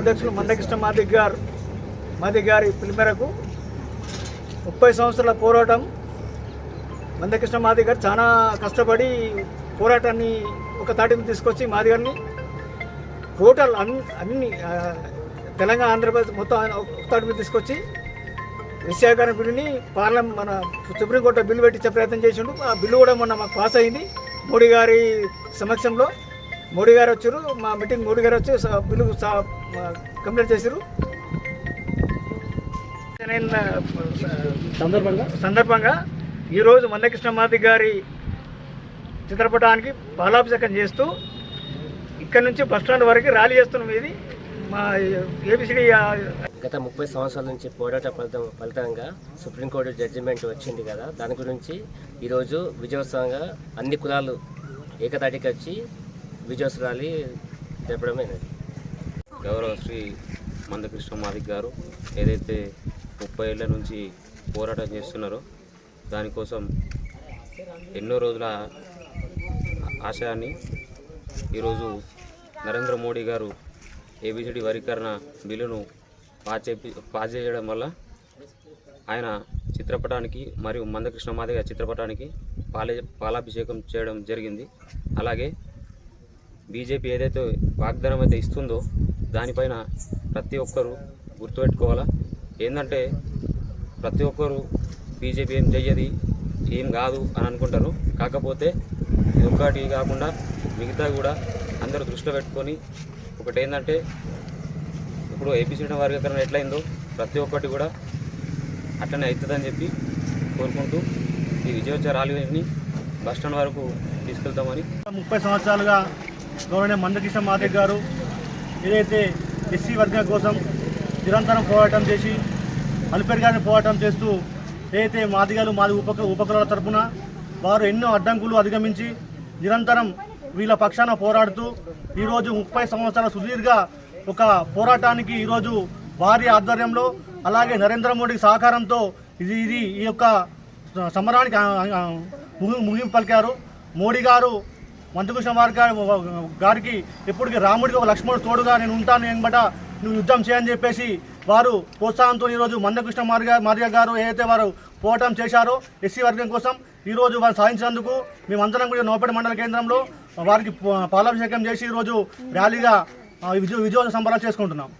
అధ్యక్షులు మందకృష్ణ మాదిగ గారి పిలుపు మేరకు 30 సంవత్సరాల పోరాటం. మందకృష్ణ మాదిగ గారు చాలా కష్టపడి పోరాటాన్ని ఒక తాటిని తీసుకొచ్చి మాదిగారిని టోటల్ అన్ని తెలంగాణ ఆంధ్రప్రదేశ్ మొత్తం ఒక తాటి మీద తీసుకొచ్చి విశాఖాన్ని బిల్లుని మన సుప్రీంకోర్టు బిల్లు పెట్టించే ప్రయత్నం చేసిండు. ఆ బిల్లు కూడా మొన్న మాకు పాస్ అయింది మోడీ గారి సమక్షంలో. మోడీ గారు వచ్చారు, మా మీటింగ్ మోడీ గారు వచ్చి బిల్లు కంప్లీట్ చేశారు. సందర్భంగా ఈరోజు మందకృష్ణ మాదిగ గారి చిత్రపటానికి పాలాభిషేకం చేస్తూ ఇక్కడ నుంచి బస్టాండ్ వరకు ర్యాలీ చేస్తున్నాం. ఇది మా ఏబిసిడి గత 30 సంవత్సరాల నుంచి పోరాట ఫలితంగా సుప్రీంకోర్టు జడ్జిమెంట్ వచ్చింది కదా, దాని గురించి ఈరోజు విజయోత్సవంగా అన్ని కులాలు ఏకతాటికి వచ్చి విజయోత్సవ ర్యాలీ జరపడమైనది. గౌరవ శ్రీ మందకృష్ణ మాదిగ గారు ఏదైతే 30 ఏళ్ల నుంచి పోరాటం చేస్తున్నారో దానికోసం ఎన్నో రోజుల ఆశయాన్ని ఈరోజు నరేంద్ర మోడీ గారు ఏబిసిడి వర్గీకరణ బిల్లును పాస్ చేయడం వల్ల ఆయన చిత్రపటానికి మరియు మందకృష్ణ మాదిగ చిత్రపటానికి పాలాభిషేకం చేయడం జరిగింది. అలాగే బీజేపీ ఏదైతే వాగ్దానం అయితే ఇస్తుందో దానిపైన ప్రతి ఒక్కరూ గుర్తుపెట్టుకోవాలా. ఏంటంటే ప్రతి ఒక్కరూ బీజేపీ ఏం చెయ్యది, ఏం కాదు అని అనుకుంటారు. కాకపోతే ఇది ఒక్కటి కాకుండా మిగతా కూడా అందరూ దృష్టిలో పెట్టుకొని ఒకటి ఏంటంటే ఇప్పుడు ఏబిసిడి వర్గీకరణ ఎట్లయిందో ప్రతి ఒక్కటి కూడా అట్లనే అవుతుందని చెప్పి కోరుకుంటూ ఈ విజయోత్సవ ర్యాలీని బస్టాండ్ వరకు తీసుకెళ్తామని. 30 సంవత్సరాలుగా గౌరవనీయ మందకృష్ణ మాదిగ గారు ఏదైతే ఎస్సీ వర్గం కోసం నిరంతరం పోరాటం చేసి అలిపేరు గారిని పోరాటం చేస్తూ ఏదైతే మాదిగలు ఉపకులాల తరఫున వారు ఎన్నో అడ్డంకులు అధిగమించి నిరంతరం వీళ్ళ పక్షాన పోరాడుతూ ఈరోజు 30 సంవత్సరాల సుదీర్ఘ ఒక పోరాటానికి ఈరోజు వారి ఆధ్వర్యంలో అలాగే నరేంద్ర మోడీ సహకారంతో ఈ యొక్క సమరానికి ముగింపు పలికారు. మోడీ గారు మందకృష్ణ గారికి ఎప్పటికీ రాముడికి ఒక లక్ష్మణుడు తోడుగా నేను ఉంటాను అనమాట, నువ్వు యుద్ధం చేయని చెప్పేసి వారు ప్రోత్సాహంతో ఈరోజు మందకృష్ణ మాదిగ గారు ఏదైతే వారు పోరాటం చేశారో ఎస్సీ వర్గం కోసం ఈరోజు వారు సాధించినందుకు మేమందరం కూడా నోపేట మండల కేంద్రంలో వారికి పాలాభిషేకం చేసి ఈరోజు ర్యాలీగా విజయోత్సవ సంబరాలు చేసుకుంటున్నాం.